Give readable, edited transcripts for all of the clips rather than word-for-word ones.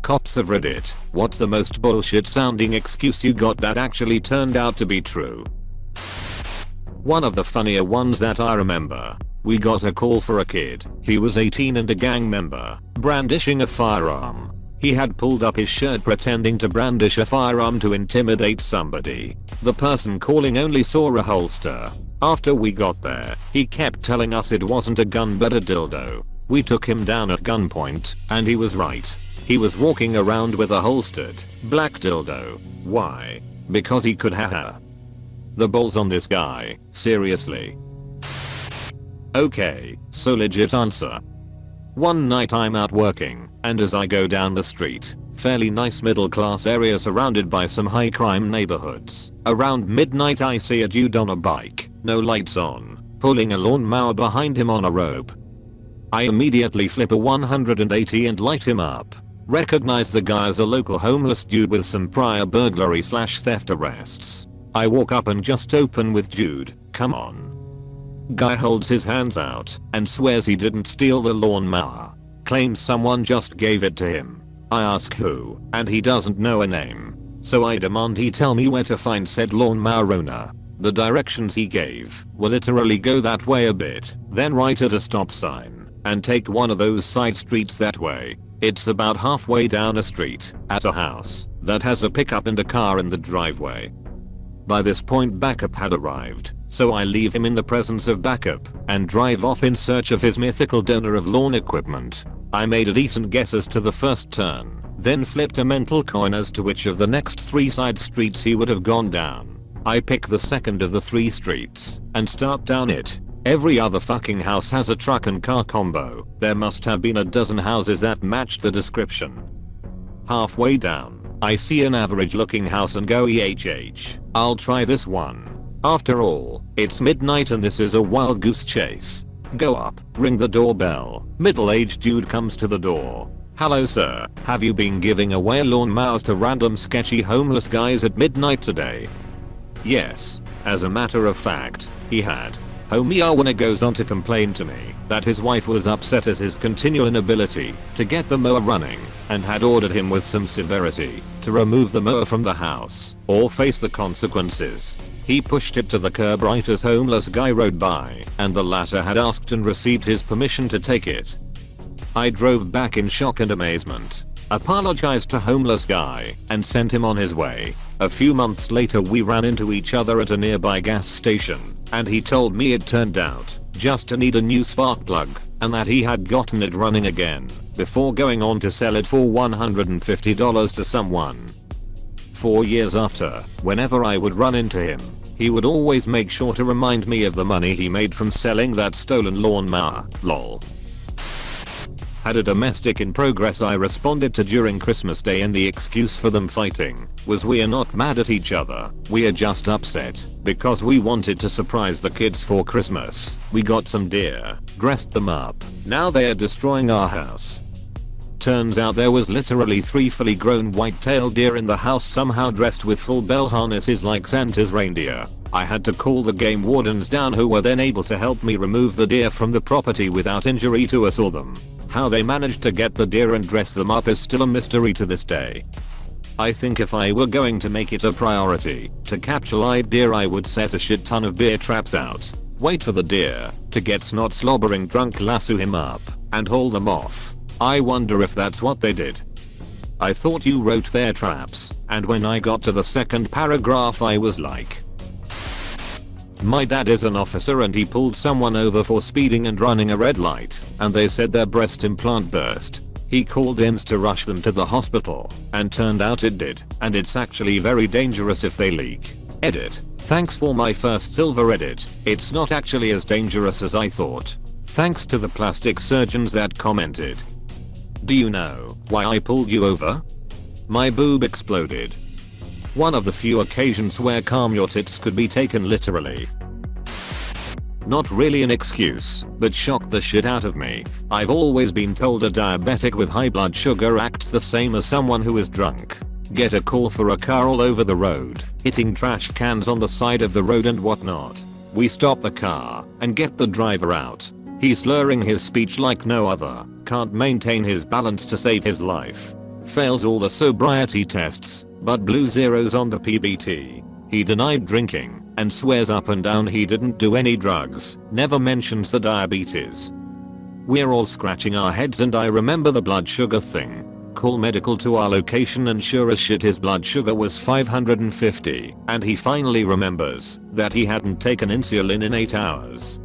Cops of Reddit, what's the most bullshit sounding excuse you got that actually turned out to be true? One of the funnier ones that I remember. We got a call for a kid. He was 18 and a gang member, brandishing a firearm. He had pulled up his shirt pretending to brandish a firearm to intimidate somebody. The person calling only saw a holster. After we got there, he kept telling us it wasn't a gun but a dildo. We took him down at gunpoint, and he was right. He was walking around with a holstered, black dildo. Why? Because he could haha. The balls on this guy, seriously. Okay, so legit answer. One night I'm out working, and as I go down the street, fairly nice middle class area surrounded by some high crime neighborhoods, around midnight I see a dude on a bike, no lights on, pulling a lawnmower behind him on a rope. I immediately flip a 180 and light him up. Recognize the guy as a local homeless dude with some prior burglary/theft arrests. I walk up and just open with "Dude, come on." Guy holds his hands out and swears he didn't steal the lawnmower. Claims someone just gave it to him. I ask who, and he doesn't know a name. So I demand he tell me where to find said lawnmower owner. The directions he gave were literally go that way a bit, then right at a stop sign, and take one of those side streets that way. It's about halfway down a street, at a house that has a pickup and a car in the driveway. By this point backup had arrived, so I leave him in the presence of backup and drive off in search of his mythical donor of lawn equipment. I made a decent guess as to the first turn, then flipped a mental coin as to which of the next 3 side streets he would have gone down. I pick the second of the 3 streets and start down it. Every other fucking house has a truck and car combo. There must have been a dozen houses that matched the description. Halfway down, I see an average looking house and go EHH. I'll try this one. After all, it's midnight and this is a wild goose chase. Go up, ring the doorbell. Middle-aged dude comes to the door. "Hello sir, have you been giving away lawnmowers to random sketchy homeless guys at midnight today?" Yes, as a matter of fact, he had. Homie Arwana goes on to complain to me that his wife was upset at his continual inability to get the mower running and had ordered him with some severity to remove the mower from the house or face the consequences. He pushed it to the curb right as homeless guy rode by, and the latter had asked and received his permission to take it. I drove back in shock and amazement, apologized to homeless guy, and sent him on his way. A few months later we ran into each other at a nearby gas station, and he told me it turned out just to need a new spark plug, and that he had gotten it running again before going on to sell it for $150 to someone. 4 years after, whenever I would run into him, he would always make sure to remind me of the money he made from selling that stolen lawnmower, lol. Had a domestic in progress I responded to during Christmas Day, and the excuse for them fighting was we are not mad at each other, we are just upset because we wanted to surprise the kids for Christmas. We got some deer, dressed them up, now they are destroying our house. Turns out there was literally 3 fully grown white-tailed deer in the house, somehow dressed with full bell harnesses like Santa's reindeer. I had to call the game wardens down, who were then able to help me remove the deer from the property without injury to us or them. How they managed to get the deer and dress them up is still a mystery to this day. I think if I were going to make it a priority to capture live deer, I would set a shit ton of bear traps out, wait for the deer to get snot slobbering drunk, lasso him up, and haul them off. I wonder if that's what they did. I thought you wrote bear traps, and when I got to the second paragraph I was like, my dad is an officer and he pulled someone over for speeding and running a red light, and they said their breast implant burst. He called IMS to rush them to the hospital, and turned out it did, and it's actually very dangerous if they leak. Edit. Thanks for my first silver edit. It's not actually as dangerous as I thought. Thanks to the plastic surgeons that commented. Do you know why I pulled you over? My boob exploded. One of the few occasions where calm your tits could be taken literally. Not really an excuse, but shocked the shit out of me. I've always been told a diabetic with high blood sugar acts the same as someone who is drunk. Get a call for a car all over the road, hitting trash cans on the side of the road and whatnot. We stop the car and get the driver out. He's slurring his speech like no other, can't maintain his balance to save his life. fails all the sobriety tests, but blew zeros on the PBT. He denied drinking and swears up and down he didn't do any drugs, never mentions the diabetes. We're all scratching our heads and I remember the blood sugar thing. Call medical to our location and sure as shit his blood sugar was 550 and he finally remembers that he hadn't taken insulin in 8 hours.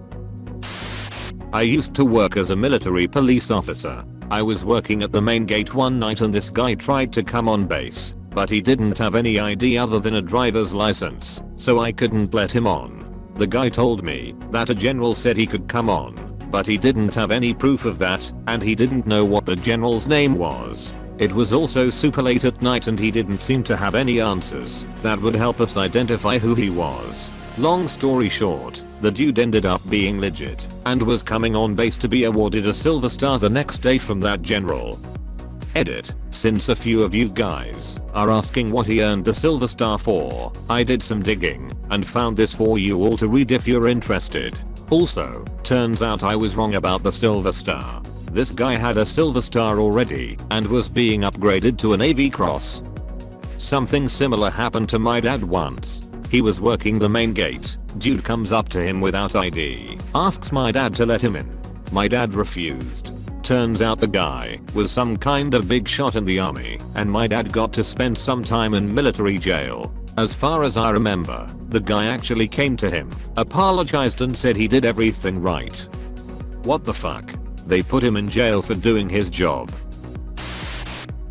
I used to work as a military police officer. I was working at the main gate one night and this guy tried to come on base, but he didn't have any ID other than a driver's license, so I couldn't let him on. The guy told me that a general said he could come on, but he didn't have any proof of that and he didn't know what the general's name was. It was also super late at night and he didn't seem to have any answers that would help us identify who he was. Long story short, the dude ended up being legit and was coming on base to be awarded a silver star the next day from that general. Edit. Since a few of you guys are asking what he earned the silver star for, I did some digging and found this for you all to read if you're interested. Also, turns out I was wrong about the silver star. This guy had a silver star already and was being upgraded to a Navy Cross. Something similar happened to my dad once. He was working the main gate. Dude comes up to him without ID, asks my dad to let him in. My dad refused. Turns out the guy was some kind of big shot in the army and my dad got to spend some time in military jail. As far as I remember, the guy actually came to him, apologized and said he did everything right. What the fuck? They put him in jail for doing his job.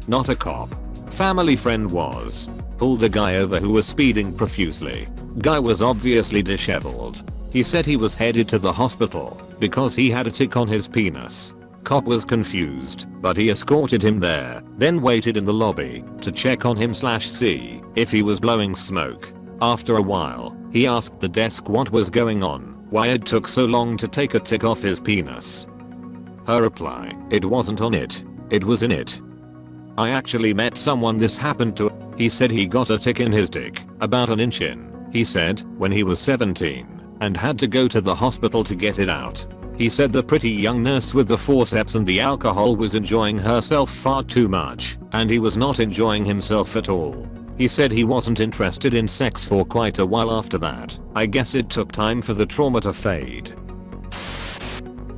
Not a cop. Family friend was. Pulled a guy over who was speeding profusely. Guy was obviously disheveled. He said he was headed to the hospital because he had a tick on his penis. Cop was confused, but he escorted him there, then waited in the lobby to check on him / see if he was blowing smoke. After a while, he asked the desk what was going on, why it took so long to take a tick off his penis. Her reply, it wasn't on it, it was in it. I actually met someone this happened to. He said he got a tick in his dick, about an inch in, he said, when he was 17, and had to go to the hospital to get it out. He said the pretty young nurse with the forceps and the alcohol was enjoying herself far too much, and he was not enjoying himself at all. He said he wasn't interested in sex for quite a while after that. I guess it took time for the trauma to fade.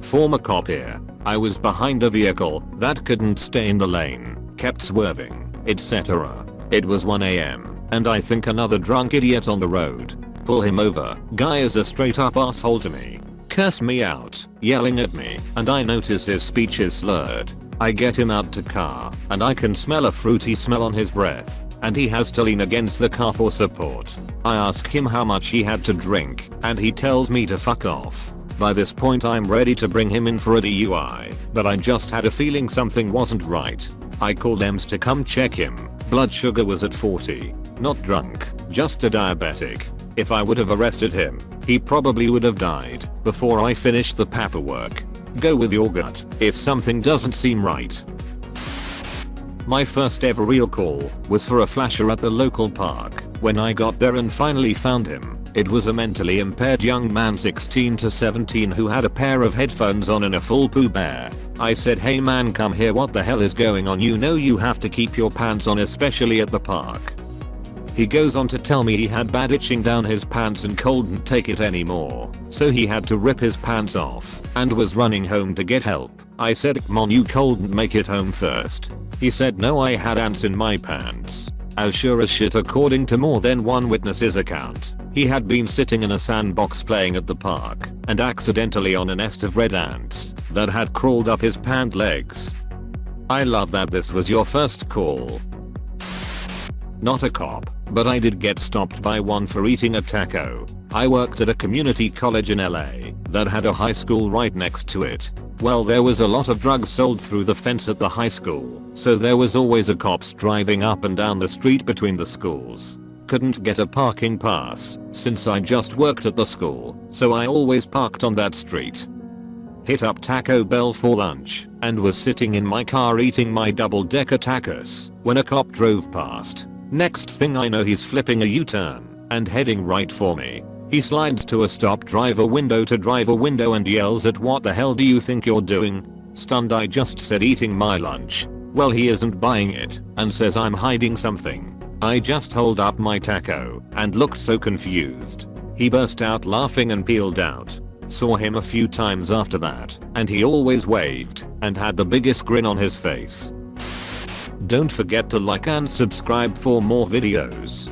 Former cop here. I was behind a vehicle that couldn't stay in the lane, kept swerving, etc. It was 1 AM, and I think another drunk idiot on the road. Pull him over. Guy is a straight up asshole to me. Curse me out, yelling at me, and I notice his speech is slurred. I get him out to car, and I can smell a fruity smell on his breath, and he has to lean against the car for support. I ask him how much he had to drink, and he tells me to fuck off. By this point I'm ready to bring him in for a DUI, but I just had a feeling something wasn't right. I called EMS to come check him. Blood sugar was at 40. Not drunk, just a diabetic. If I would have arrested him, he probably would have died before I finished the paperwork. Go with your gut if something doesn't seem right. My first ever real call was for a flasher at the local park. When I got there and finally found him, it was a mentally impaired young man 16 to 17 who had a pair of headphones on and a full Pooh Bear. I said, hey man, come here, what the hell is going on? You know you have to keep your pants on, especially at the park. He goes on to tell me he had bad itching down his pants and couldn't take it anymore, so he had to rip his pants off and was running home to get help. I said, come on, you couldn't make it home first. He said no, I had ants in my pants. As sure as shit, according to more than one witness's account, he had been sitting in a sandbox playing at the park and accidentally on a nest of red ants that had crawled up his pant legs. I love that this was your first call. Not a cop, but I did get stopped by one for eating a taco. I worked at a community college in LA that had a high school right next to it. Well, there was a lot of drugs sold through the fence at the high school, so there was always a cops driving up and down the street between the schools. Couldn't get a parking pass since I just worked at the school, so I always parked on that street. Hit up Taco Bell for lunch and was sitting in my car eating my double-decker tacos when a cop drove past. Next thing I know, he's flipping a U-turn and heading right for me. He slides to a stop driver window to driver window and yells at, what the hell do you think you're doing? Stunned, I just said eating my lunch. Well, he isn't buying it and says I'm hiding something. I just hold up my taco and looked so confused. He burst out laughing and peeled out. Saw him a few times after that, and he always waved and had the biggest grin on his face. Don't forget to like and subscribe for more videos.